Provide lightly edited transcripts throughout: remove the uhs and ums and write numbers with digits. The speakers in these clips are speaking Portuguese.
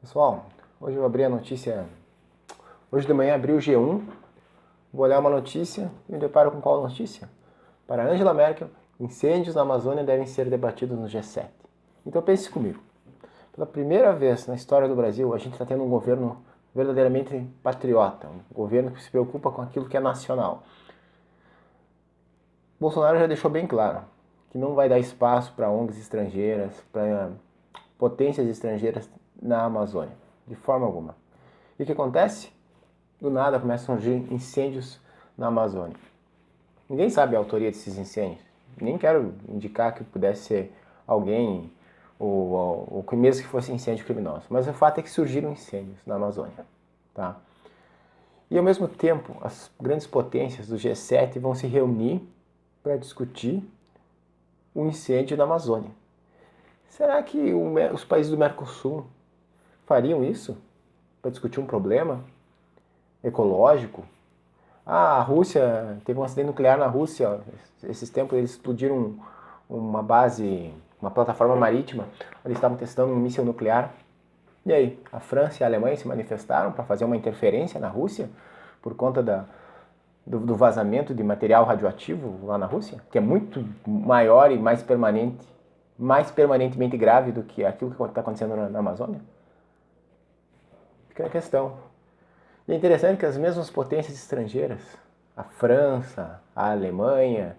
Pessoal, hoje eu abri a notícia. Hoje de manhã abri o G1, vou olhar uma notícia e me deparo com qual notícia? Para Angela Merkel, incêndios na Amazônia devem ser debatidos no G7. Então pense comigo. Pela primeira vez na história do Brasil, a gente está tendo um governo verdadeiramente patriota, um governo que se preocupa com aquilo que é nacional. Bolsonaro já deixou bem claro que não vai dar espaço para ONGs estrangeiras, para potências estrangeiras na Amazônia, de forma alguma. E o que acontece? Do nada começam a surgir incêndios na Amazônia. Ninguém sabe a autoria desses incêndios. Nem quero indicar que pudesse ser alguém ou que mesmo que fosse incêndio criminoso. Mas o fato é que surgiram incêndios na Amazônia. Tá? E ao mesmo tempo, as grandes potências do G7 vão se reunir para discutir o incêndio na Amazônia. Será que os países do Mercosul fariam isso para discutir um problema ecológico? A Rússia teve um acidente nuclear na Rússia. Esses tempos eles explodiram uma base, uma plataforma marítima, onde eles estavam testando um míssil nuclear. E aí, a França e a Alemanha se manifestaram para fazer uma interferência na Rússia por conta do vazamento de material radioativo lá na Rússia, que é muito maior e mais permanentemente grave do que aquilo que está acontecendo na Amazônia? Fica a questão. E é interessante que as mesmas potências estrangeiras, a França, a Alemanha,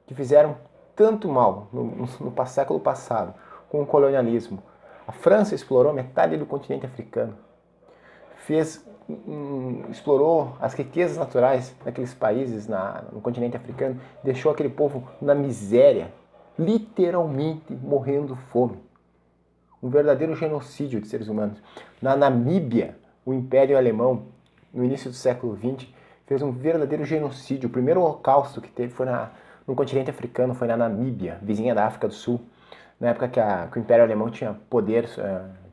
que fizeram tanto mal no século passado com o colonialismo. A França explorou metade do continente africano, explorou as riquezas naturais daqueles países no continente africano, deixou aquele povo na miséria, literalmente morrendo de fome. Um verdadeiro genocídio de seres humanos. Na Namíbia, o Império Alemão, no início do século XX, fez um verdadeiro genocídio. O primeiro holocausto que teve foi no continente africano, foi na Namíbia, vizinha da África do Sul, na época que o Império Alemão tinha poder,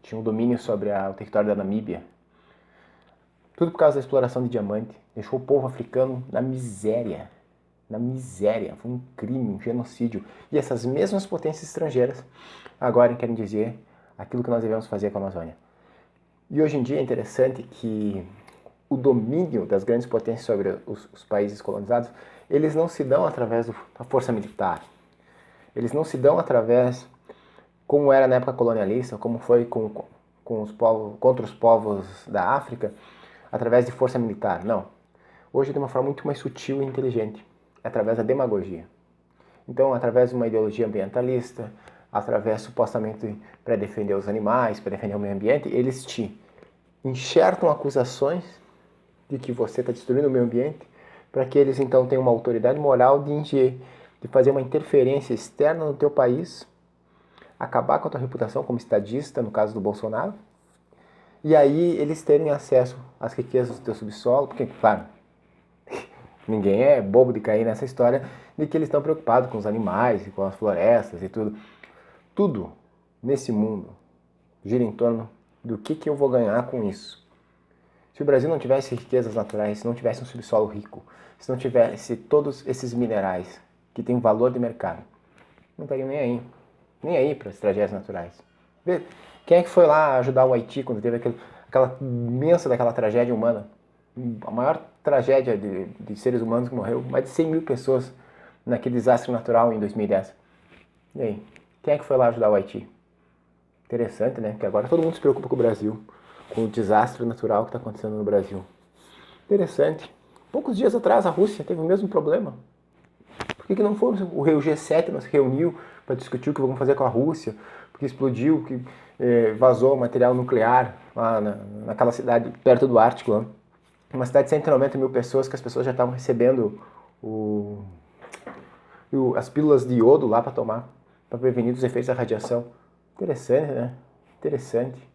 tinha um domínio sobre o território da Namíbia. Tudo por causa da exploração de diamante. Deixou o povo africano na miséria. Na miséria. Foi um crime, um genocídio. E essas mesmas potências estrangeiras agora querem dizer aquilo que nós devemos fazer com a Amazônia. E hoje em dia é interessante que o domínio das grandes potências sobre os países colonizados, eles não se dão através da força militar. Eles não se dão através, como era na época colonialista, como foi contra os povos da África, através de força militar. Não. Hoje é de uma forma muito mais sutil e inteligente, através da demagogia. Então, através de uma ideologia ambientalista, através supostamente para defender os animais, para defender o meio ambiente, eles te enxertam acusações de que você está destruindo o meio ambiente, para que eles então tenham uma autoridade moral de fazer uma interferência externa no teu país, acabar com a tua reputação como estadista, no caso do Bolsonaro, e aí eles terem acesso às riquezas do teu subsolo, porque, claro, ninguém é bobo de cair nessa história de que eles estão preocupados com os animais e com as florestas e tudo. Tudo nesse mundo gira em torno do que eu vou ganhar com isso. Se o Brasil não tivesse riquezas naturais, se não tivesse um subsolo rico, se não tivesse todos esses minerais que têm valor de mercado, não estariam nem aí para as tragédias naturais. Vê, quem é que foi lá ajudar o Haiti quando teve aquela imensa daquela tragédia humana? A maior tragédia de seres humanos que morreu, mais de 100 mil pessoas naquele desastre natural em 2010. E aí, quem é que foi lá ajudar o Haiti? Interessante, né? Porque agora todo mundo se preocupa com o Brasil, com o desastre natural que está acontecendo no Brasil. Interessante. Poucos dias atrás a Rússia teve o mesmo problema. Por que não fomos? O G7 nos reuniu para discutir o que vamos fazer com a Rússia, porque explodiu, que vazou material nuclear lá naquela cidade perto do Ártico. Lá. Uma cidade de 190 mil pessoas, que as pessoas já estavam recebendo as pílulas de iodo lá para tomar, para prevenir os efeitos da radiação. Interessante, né? Interessante.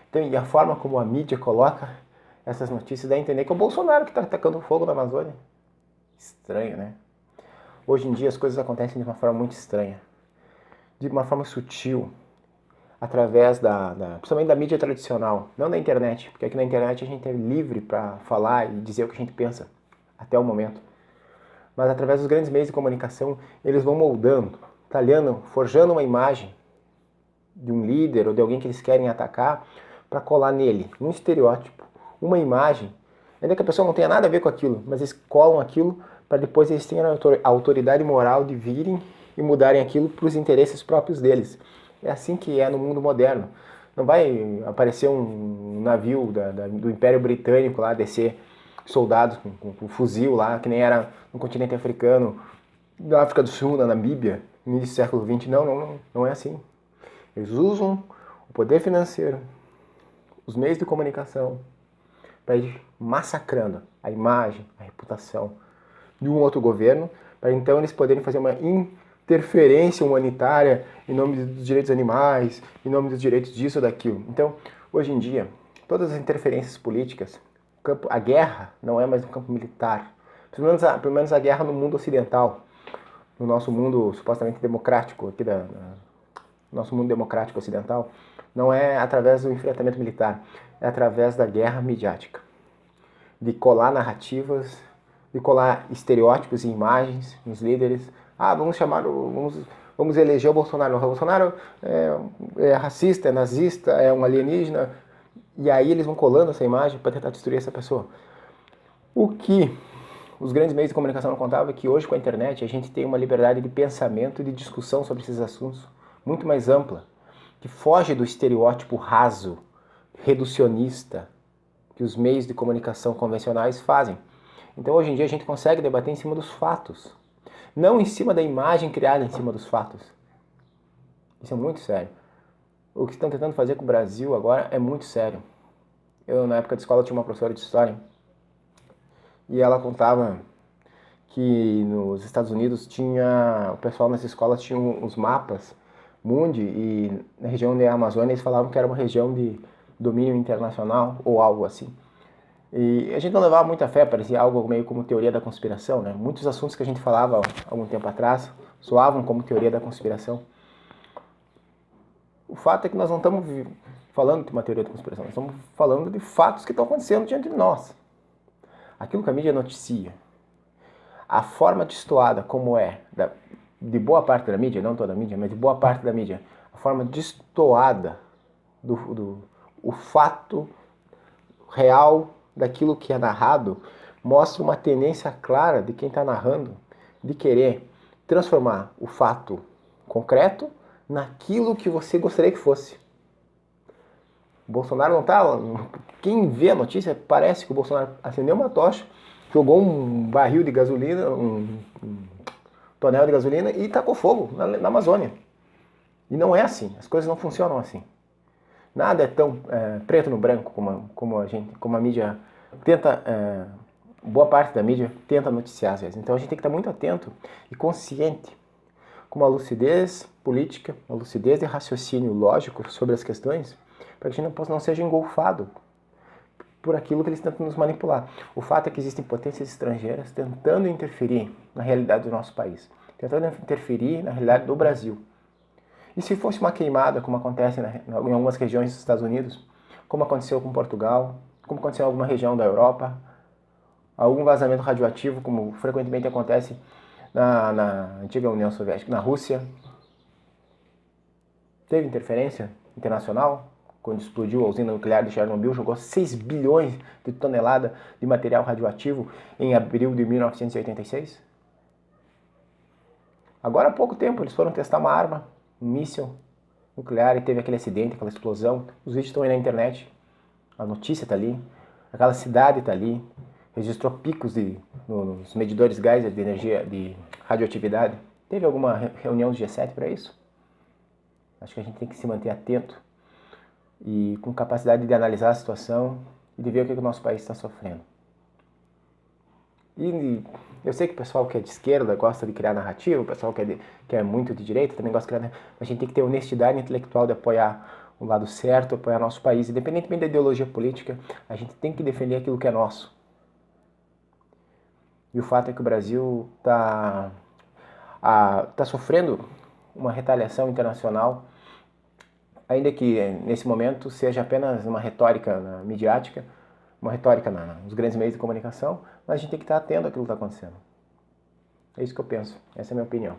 Então, e a forma como a mídia coloca essas notícias dá a entender que é o Bolsonaro que está atacando fogo na Amazônia. Estranho, né? Hoje em dia as coisas acontecem de uma forma muito estranha. De uma forma sutil. Através principalmente da mídia tradicional. Não da internet. Porque aqui na internet a gente é livre para falar e dizer o que a gente pensa. Até o momento. Mas através dos grandes meios de comunicação, eles vão moldando, talhando, forjando uma imagem de um líder ou de alguém que eles querem atacar para colar nele um estereótipo, uma imagem, ainda que a pessoa não tenha nada a ver com aquilo, mas eles colam aquilo para depois eles tenham a autoridade moral de virem e mudarem aquilo para os interesses próprios deles. É assim que é no mundo moderno. Não vai aparecer um navio do Império Britânico lá, descer soldados com fuzil lá, que nem era no continente africano, na África do Sul, na Namíbia, no início do século XX. Não é assim. Eles usam o poder financeiro, os meios de comunicação, para ir massacrando a imagem, a reputação de um outro governo, para então eles poderem fazer uma interferência humanitária em nome dos direitos animais, em nome dos direitos disso ou daquilo. Então, hoje em dia, todas as interferências políticas, a guerra não é mais um campo militar, pelo menos a guerra no mundo ocidental, no nosso mundo supostamente democrático, nosso mundo democrático ocidental, não é através do enfrentamento militar, é através da guerra midiática, de colar narrativas, de colar estereótipos e imagens nos líderes. Vamos eleger o Bolsonaro. O Bolsonaro é racista, é nazista, é um alienígena. E aí eles vão colando essa imagem para tentar destruir essa pessoa. O que os grandes meios de comunicação não contavam é que hoje com a internet a gente tem uma liberdade de pensamento e de discussão sobre esses assuntos muito mais ampla, que foge do estereótipo raso, reducionista, que os meios de comunicação convencionais fazem. Então hoje em dia a gente consegue debater em cima dos fatos, não em cima da imagem criada em cima dos fatos. Isso é muito sério. O que estão tentando fazer com o Brasil agora é muito sério. Eu, na época de escola, tinha uma professora de história e ela contava que nos Estados Unidos o pessoal nas escolas tinha os mapas mundi e na região da Amazônia eles falavam que era uma região de domínio internacional ou algo assim. E a gente não levava muita fé, parecia algo meio como teoria da conspiração, né? Muitos assuntos que a gente falava há algum tempo atrás soavam como teoria da conspiração. O fato é que nós não estamos falando de uma teoria da conspiração, nós estamos falando de fatos que estão acontecendo diante de nós. Aquilo que a mídia noticia, a forma destoada como de boa parte da mídia, não toda a mídia, mas de boa parte da mídia, a forma destoada o fato real daquilo que é narrado mostra uma tendência clara de quem está narrando de querer transformar o fato concreto naquilo que você gostaria que fosse. O Bolsonaro não está... Quem vê a notícia parece que o Bolsonaro acendeu uma tocha, jogou um barril de gasolina, um tonel de gasolina e tacou fogo na Amazônia. E não é assim, as coisas não funcionam assim. Nada é tão preto no branco como a mídia tenta, boa parte da mídia tenta noticiar às vezes. Então a gente tem que estar muito atento e consciente, com uma lucidez política, uma lucidez de raciocínio lógico sobre as questões, para que a gente não seja engolfado por aquilo que eles tentam nos manipular. O fato é que existem potências estrangeiras tentando interferir na realidade do nosso país, tentando interferir na realidade do Brasil. E se fosse uma queimada, como acontece em algumas regiões dos Estados Unidos, como aconteceu com Portugal, como aconteceu em alguma região da Europa, algum vazamento radioativo, como frequentemente acontece na antiga União Soviética, na Rússia, teve interferência internacional, quando explodiu a usina nuclear de Chernobyl, jogou 6 bilhões de toneladas de material radioativo em abril de 1986. Agora há pouco tempo eles foram testar uma arma, um míssil nuclear, e teve aquele acidente, aquela explosão. Os vídeos estão aí na internet, a notícia está ali, aquela cidade está ali, registrou picos nos medidores Geiger de energia, de radioatividade. Teve alguma reunião do G7 para isso? Acho que a gente tem que se manter atento e com capacidade de analisar a situação e de ver o que o nosso país está sofrendo. E eu sei que o pessoal que é de esquerda gosta de criar narrativa, o pessoal que é muito de direita também gosta de criar narrativa, mas a gente tem que ter honestidade intelectual de apoiar o lado certo, apoiar nosso país. Independentemente da ideologia política, a gente tem que defender aquilo que é nosso. E o fato é que o Brasil está sofrendo uma retaliação internacional, ainda que nesse momento seja apenas uma retórica midiática, uma retórica nos grandes meios de comunicação, mas a gente tem que estar atento àquilo que está acontecendo. É isso que eu penso, essa é a minha opinião.